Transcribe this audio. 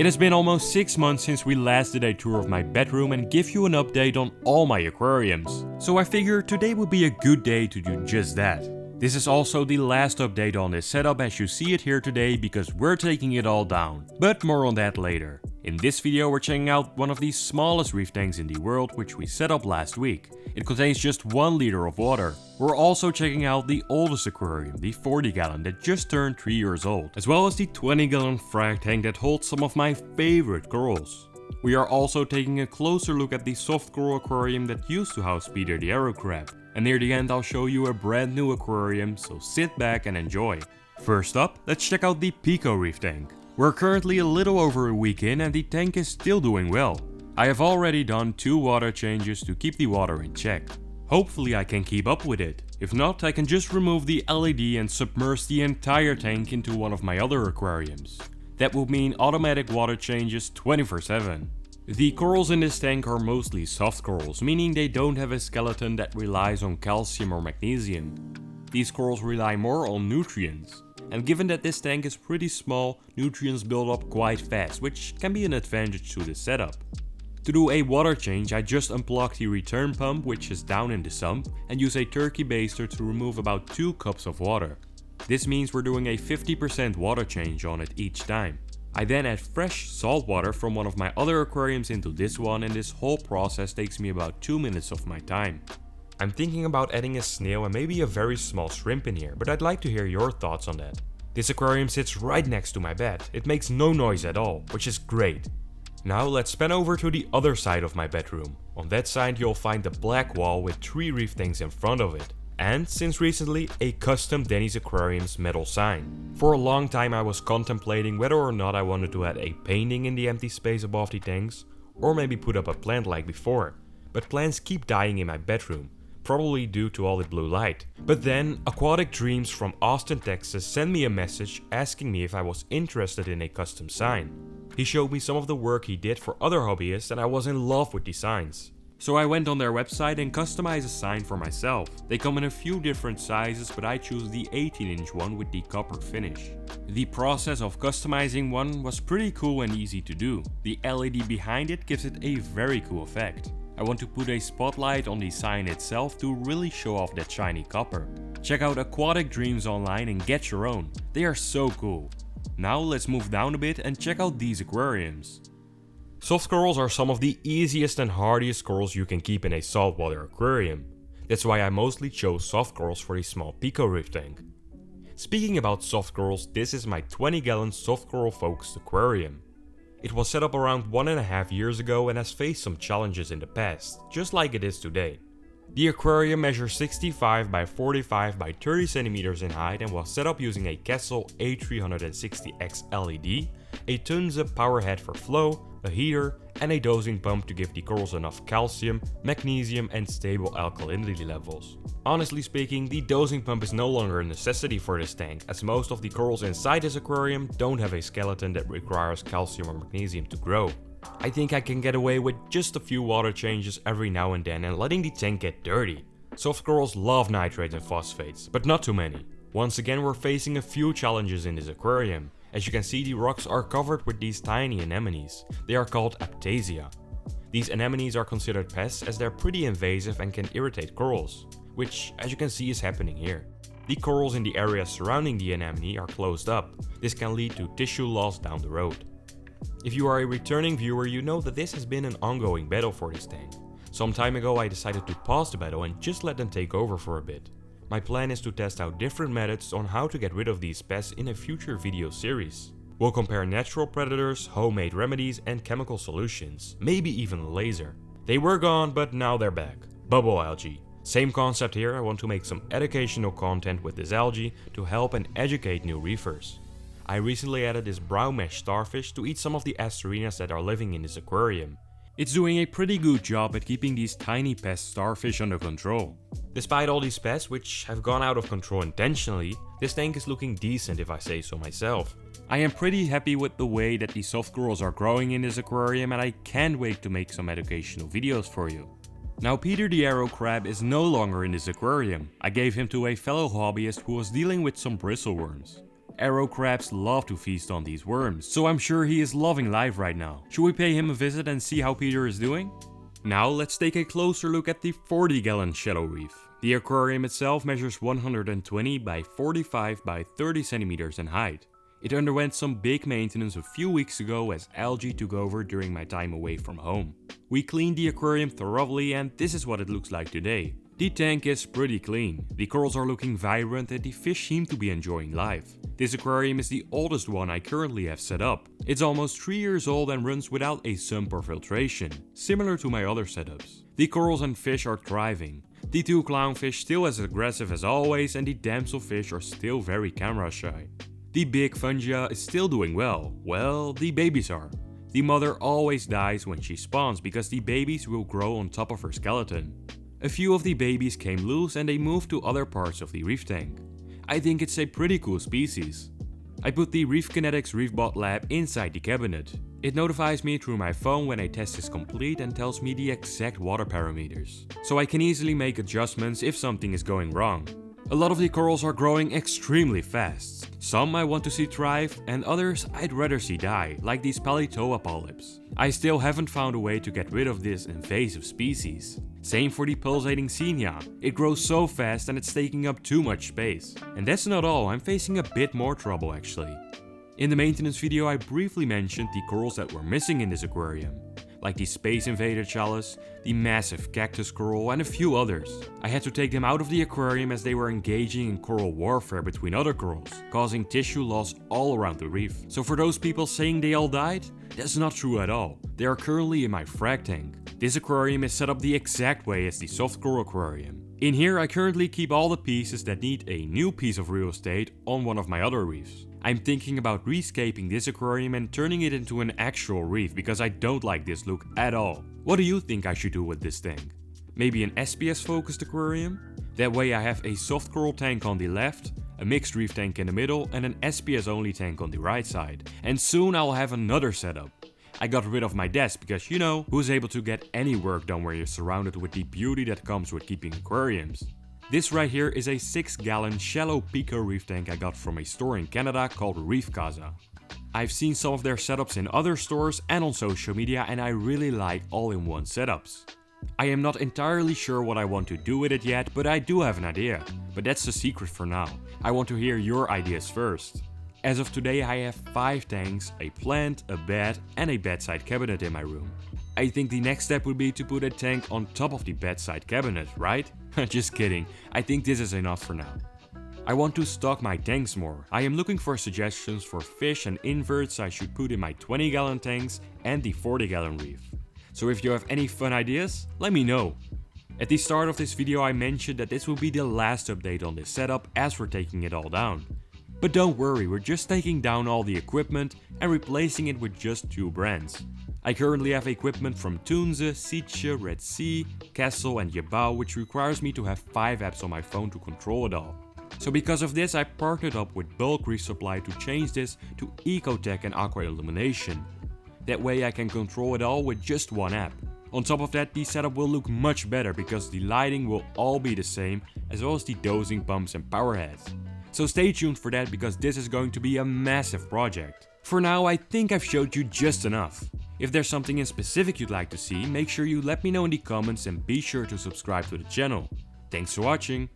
It has been almost 6 months since we last did a tour of my bedroom and give you an update on all my aquariums. So I figured today would be a good day to do just that. This is also the last update on this setup as you see it here today because we're taking it all down. But more on that later. In this video we're checking out one of the smallest reef tanks in the world which we set up last week. It contains just 1 liter of water. We're also checking out the oldest aquarium, the 40 gallon that just turned 3 years old, as well as the 20 gallon frag tank that holds some of my favorite corals. We are also taking a closer look at the soft coral aquarium that used to house Peter the arrow crab. And near the end I'll show you a brand new aquarium, so sit back and enjoy. First up, let's check out the Pico Reef tank. We're currently a little over a week in and the tank is still doing well. I have already done 2 water changes to keep the water in check. Hopefully I can keep up with it. If not, I can just remove the LED and submerge the entire tank into one of my other aquariums. That would mean automatic water changes 24/7. The corals in this tank are mostly soft corals, meaning they don't have a skeleton that relies on calcium or magnesium. These corals rely more on nutrients. And given that this tank is pretty small, nutrients build up quite fast, which can be an advantage to this setup. To do a water change, I just unplug the return pump, which is down in the sump, and use a turkey baster to remove about 2 cups of water. This means we're doing a 50% water change on it each time. I then add fresh salt water from one of my other aquariums into this one, and this whole process takes me about 2 minutes of my time. I'm thinking about adding a snail and maybe a very small shrimp in here, but I'd like to hear your thoughts on that. This aquarium sits right next to my bed. It makes no noise at all, which is great. Now let's span over to the other side of my bedroom. On that side you'll find the black wall with 3 reef tanks in front of it. And, since recently, a custom Denny's Aquariums metal sign. For a long time I was contemplating whether or not I wanted to add a painting in the empty space above the tanks, or maybe put up a plant like before. But plants keep dying in my bedroom, probably due to all the blue light. But then, Aquatic Dreams from Austin, Texas sent me a message asking me if I was interested in a custom sign. He showed me some of the work he did for other hobbyists and I was in love with the signs. So I went on their website and customized a sign for myself. They come in a few different sizes, but I choose the 18-inch one with the copper finish. The process of customizing one was pretty cool and easy to do. The LED behind it gives it a very cool effect. I want to put a spotlight on the sign itself to really show off that shiny copper. Check out Aquatic Dreams online and get your own. They are so cool. Now let's move down a bit and check out these aquariums. Soft corals are some of the easiest and hardiest corals you can keep in a saltwater aquarium. That's why I mostly chose soft corals for the small Pico Reef tank. Speaking about soft corals, this is my 20 gallon soft coral focused aquarium. It was set up around 1.5 years ago and has faced some challenges in the past, just like it is today. The aquarium measures 65 by 45 by 30 centimeters in height and was set up using a Kessel A360X LED, a tons-up power head for flow, a heater, and a dosing pump to give the corals enough calcium, magnesium, and stable alkalinity levels. Honestly speaking, the dosing pump is no longer a necessity for this tank, as most of the corals inside this aquarium don't have a skeleton that requires calcium or magnesium to grow. I think I can get away with just a few water changes every now and then and letting the tank get dirty. Soft corals love nitrates and phosphates, but not too many. Once again we're facing a few challenges in this aquarium. As you can see, the rocks are covered with these tiny anemones. They are called Aptasia. These anemones are considered pests as they're pretty invasive and can irritate corals, which as you can see is happening here. The corals in the area surrounding the anemone are closed up. This can lead to tissue loss down the road. If you are a returning viewer, you know that this has been an ongoing battle for this tank. Some time ago I decided to pause the battle and just let them take over for a bit. My plan is to test out different methods on how to get rid of these pests in a future video series. We'll compare natural predators, homemade remedies, and chemical solutions, maybe even laser. They were gone, but now they're back. Bubble algae. Same concept here. I want to make some educational content with this algae to help and educate new reefers. I recently added this brown mesh starfish to eat some of the asterinas that are living in this aquarium. It's doing a pretty good job at keeping these tiny pest starfish under control. Despite all these pests, which have gone out of control intentionally, this tank is looking decent if I say so myself. I am pretty happy with the way that the soft corals are growing in this aquarium and I can't wait to make some educational videos for you. Now Peter the arrow crab is no longer in this aquarium. I gave him to a fellow hobbyist who was dealing with some bristleworms. arrow crabs love to feast on these worms, so I'm sure he is loving life right now. Should we pay him a visit and see how Peter is doing? Now let's take a closer look at the 40-gallon shallow reef. The aquarium itself measures 120 by 45 by 30 centimeters in height. It underwent some big maintenance a few weeks ago as algae took over during my time away from home. We cleaned the aquarium thoroughly and this is what it looks like today. The tank is pretty clean, the corals are looking vibrant and the fish seem to be enjoying life. This aquarium is the oldest one I currently have set up. It's almost 3 years old and runs without a sump or filtration, similar to my other setups. The corals and fish are thriving. The 2 clownfish still as aggressive as always and the damselfish are still very camera shy. The big fungia is still doing well. Well, the babies are. The mother always dies when she spawns because the babies will grow on top of her skeleton. A few of the babies came loose and they moved to other parts of the reef tank. I think it's a pretty cool species. I put the Reef Kinetics ReefBot lab inside the cabinet. It notifies me through my phone when a test is complete and tells me the exact water parameters, so I can easily make adjustments if something is going wrong. A lot of the corals are growing extremely fast. Some I want to see thrive and others I'd rather see die, like these Palitoa polyps. I still haven't found a way to get rid of this invasive species. Same for the pulsating Xenia. It grows so fast and it's taking up too much space. And that's not all, I'm facing a bit more trouble actually. In the maintenance video I briefly mentioned the corals that were missing in this aquarium, like the Space Invader chalice, the massive cactus coral and a few others. I had to take them out of the aquarium as they were engaging in coral warfare between other corals, causing tissue loss all around the reef. So for those people saying they all died, that's not true at all. They are currently in my frag tank. This aquarium is set up the exact way as the soft coral aquarium. In here I currently keep all the pieces that need a new piece of real estate on one of my other reefs. I'm thinking about rescaping this aquarium and turning it into an actual reef because I don't like this look at all. What do you think I should do with this thing? Maybe an SPS focused aquarium? That way I have a soft coral tank on the left, a mixed reef tank in the middle and an SPS only tank on the right side. And soon I'll have another setup. I got rid of my desk because you know, who's able to get any work done where you're surrounded with the beauty that comes with keeping aquariums. This right here is a 6-gallon shallow Pico Reef tank I got from a store in Canada called Reef Casa. I've seen some of their setups in other stores and on social media and I really like all-in-one setups. I am not entirely sure what I want to do with it yet, but I do have an idea. But that's the secret for now. I want to hear your ideas first. As of today I have 5 tanks, a plant, a bed and a bedside cabinet in my room. I think the next step would be to put a tank on top of the bedside cabinet, right? Just kidding, I think this is enough for now. I want to stock my tanks more. I am looking for suggestions for fish and inverts I should put in my 20-gallon tanks and the 40-gallon reef. So if you have any fun ideas, let me know. At the start of this video I mentioned that this will be the last update on this setup as we're taking it all down. But don't worry, we're just taking down all the equipment and replacing it with just 2 brands. I currently have equipment from Tunze, Sietje, Red Sea, Castle and Yabao, which requires me to have 5 apps on my phone to control it all. So because of this I partnered up with Bulk Reef Supply to change this to Ecotech and Aqua Illumination. That way I can control it all with just 1 app. On top of that, the setup will look much better because the lighting will all be the same, as well as the dosing pumps and power heads. So stay tuned for that because this is going to be a massive project. For now I think I've showed you just enough. If there's something in specific you'd like to see, make sure you let me know in the comments and be sure to subscribe to the channel. Thanks for watching.